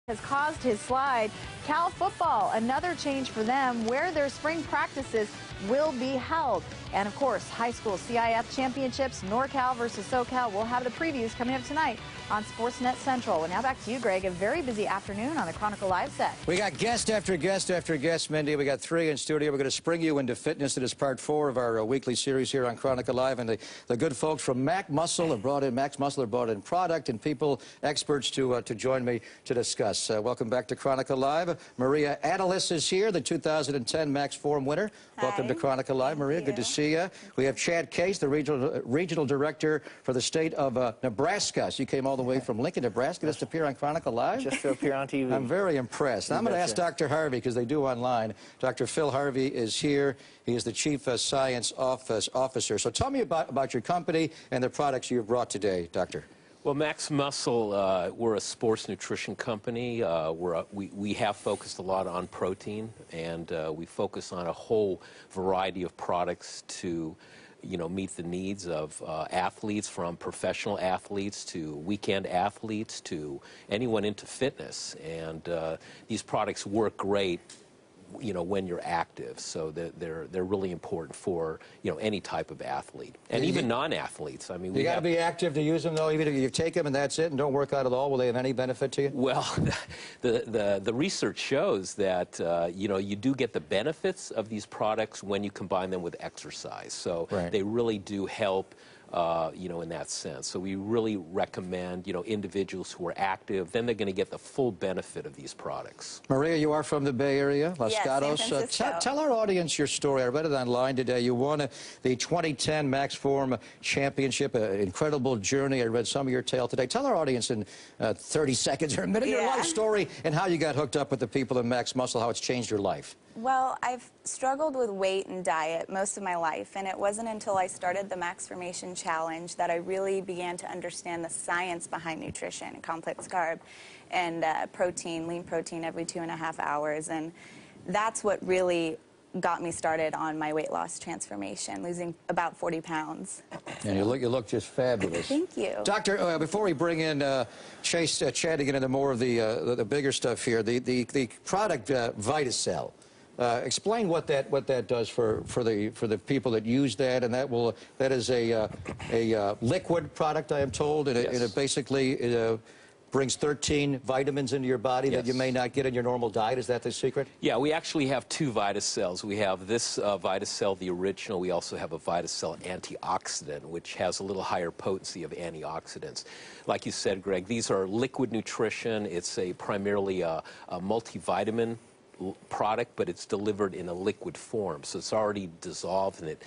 has caused his slide. Cal football, another change for them, where their spring practices will be held. And of course, high school CIF championships, NorCal versus SoCal. We'll have the previews coming up tonight on Sportsnet Central. And now back to you, Greg. A very busy afternoon on the Chronicle Live set. We got guest after guest after guest, Mindy. We got 3 in studio. We're going to spring you into fitness. It is part 4 of our weekly series here on Chronicle Live. And the good folks from Max Muscle have brought in product and people, experts to join me to discuss. Welcome back to Chronicle Live. Maria Adelus is here, the 2010 Max Form winner. Hi. Welcome to Chronicle Live, Maria. Good to see you. We have Chad Case, the regional director for the state of Nebraska. So you came all the way from Lincoln, Nebraska, just to appear on Chronicle Live? Just to appear on TV. I'm very impressed. I'm going to ask Dr. Harvey, because they do online. Dr. Phil Harvey is here. He is the Chief Science Officer. So tell me about your company and the products you've brought today, Doctor. Well, Max Muscle, we're a sports nutrition company. We have focused a lot on protein, and we focus on a whole variety of products to meet the needs of athletes, from professional athletes to weekend athletes to anyone into fitness. And these products work great when you're active, so they're really important for any type of athlete, and even non-athletes. I mean, you got to be active to use them, though. Even if you take them and that's it, and don't work out at all, will they have any benefit to you? Well, the research shows that you do get the benefits of these products when you combine them with exercise. So they really do help. In that sense. So we really recommend, individuals who are active, then they're going to get the full benefit of these products. Maria, you are from the Bay Area, Los Gatos. San Francisco. Tell our audience your story. I read it online today. You won the 2010 Max Form Championship, an incredible journey. I read some of your tale today. Tell our audience in 30 seconds or a minute your life story and how you got hooked up with the people in Max Muscle, how it's changed your life. Well, I've struggled with weight and diet most of my life, and it wasn't until I started the MaxFormation Challenge that I really began to understand the science behind nutrition, complex carb, and protein, lean protein every 2.5 hours, and that's what really got me started on my weight loss transformation, losing about 40 pounds. And you look just fabulous. Thank you. Doctor, before we bring in Chad to get into more of the bigger stuff here, the product VitaCell. Explain what that does for the people that use that, and that is a liquid product, I am told, and it basically brings 13 vitamins into your body that you may not get in your normal diet. Is that the secret? Yeah, we actually have 2 VitaCells. We have this VitaCell, the original. We also have a VitaCell antioxidant, which has a little higher potency of antioxidants. Like you said, Greg, these are liquid nutrition. It's primarily a multivitamin product, but it's delivered in a liquid form, so it's already dissolved, and it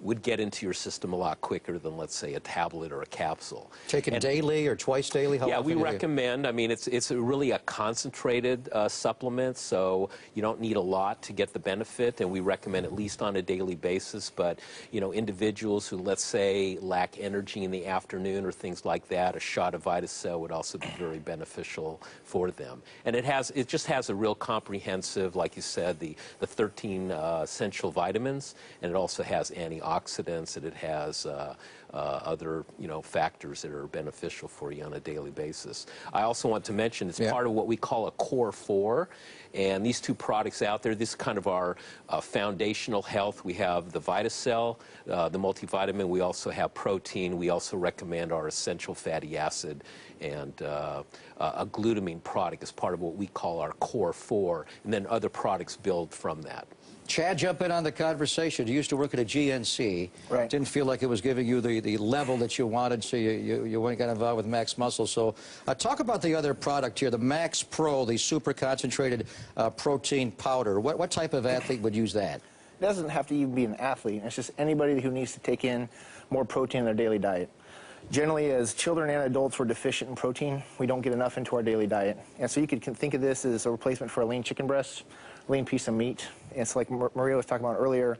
would get into your system a lot quicker than, let's say, a tablet or a capsule. Taken daily or twice daily? How often we recommend. I mean, it's really a concentrated supplement, so you don't need a lot to get the benefit, and we recommend at least on a daily basis. But individuals who, let's say, lack energy in the afternoon or things like that, a shot of VitaCell would also be very beneficial for them. And it just has a real comprehensive, like you said, the 13 essential vitamins, and it also has antioxidants, and it has other factors that are beneficial for you on a daily basis. I also want to mention it's part of what we call a core 4, and these 2 products out there, this is kind of our foundational health. We have the VitaCell, the multivitamin. We also have protein. We also recommend our essential fatty acid and a glutamine product as part of what we call our core 4, and then other products build from that. Chad, jump in on the conversation. You used to work at a GNC. Right. Didn't feel like it was giving you the level that you wanted, so you went got involved with Max Muscle. So talk about the other product here, the Max Pro, the super concentrated protein powder. What type of athlete would use that? It doesn't have to even be an athlete. It's just anybody who needs to take in more protein in their daily diet. Generally, as children and adults, we're deficient in protein. We don't get enough into our daily diet. And so you could think of this as a replacement for a lean chicken breast, lean piece of meat. It's like Maria was talking about earlier,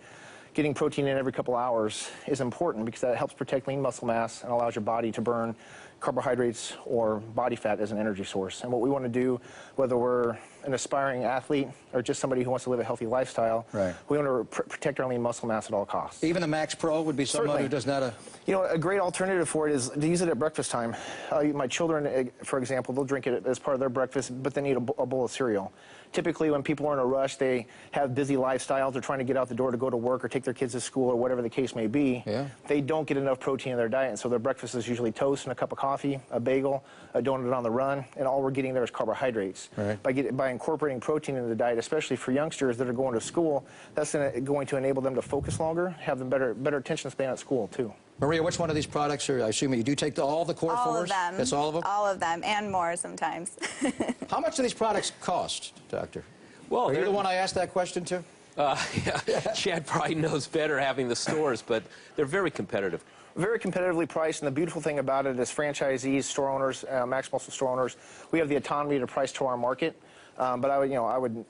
getting protein in every couple hours is important because that helps protect lean muscle mass and allows your body to burn carbohydrates or body fat as an energy source. And what we want to do, whether we're an aspiring athlete or just somebody who wants to live a healthy lifestyle, we want to protect our lean muscle mass at all costs. Even a Max Pro would be someone who does not You know, a great alternative for it is to use it at breakfast time. My children, for example, they'll drink it as part of their breakfast, but then eat a bowl of cereal. Typically, when people are in a rush, they have busy lifestyles, they're trying to get out the door to go to work or take their kids to school or whatever the case may be. They don't get enough protein in their diet, and so their breakfast is usually toast and a cup of coffee, a bagel, a donut on the run, and all we're getting there is carbohydrates. By incorporating protein into the diet, especially for youngsters that are going to school, that's going to enable them to focus longer, have them better attention span at school, too. Maria, which one of these products are, I assume you do take all the core fours? All of them. That's all of them? All of them, and more sometimes. How much do these products cost, Doctor? Well, are you the one I asked that question to? Chad probably knows better having the stores, but they're very competitive. Very competitively priced, and the beautiful thing about it is franchisees, store owners, Max Muscle store owners, we have the autonomy to price to our market. But I would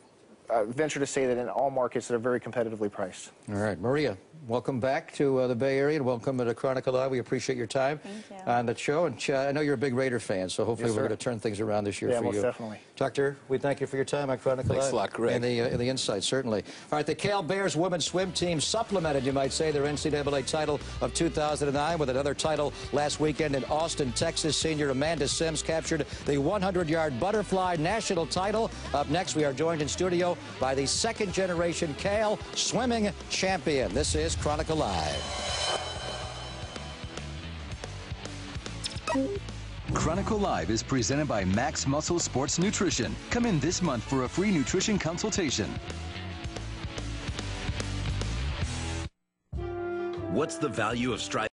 venture to say that in all markets, they're very competitively priced. All right, Maria, welcome back to the Bay Area, and welcome to Chronicle Live. We appreciate your time on the show. And I know you're a big Raider fan, so hopefully we're going to turn things around this year for you. Yeah, most definitely. Doctor, we thank you for your time on Chronicle Live. Thanks a lot, Greg. And the insight, certainly. All right, the Cal Bears women's swim team supplemented, you might say, their NCAA title of 2009 with another title last weekend in Austin, Texas. Senior Amanda Sims captured the 100-yard butterfly national title. Up next, we are joined in studio by the second-generation Cal swimming champion. This is Chronicle Live. Chronicle Live is presented by Max Muscle Sports Nutrition. Come in this month for a free nutrition consultation. What's the value of striving?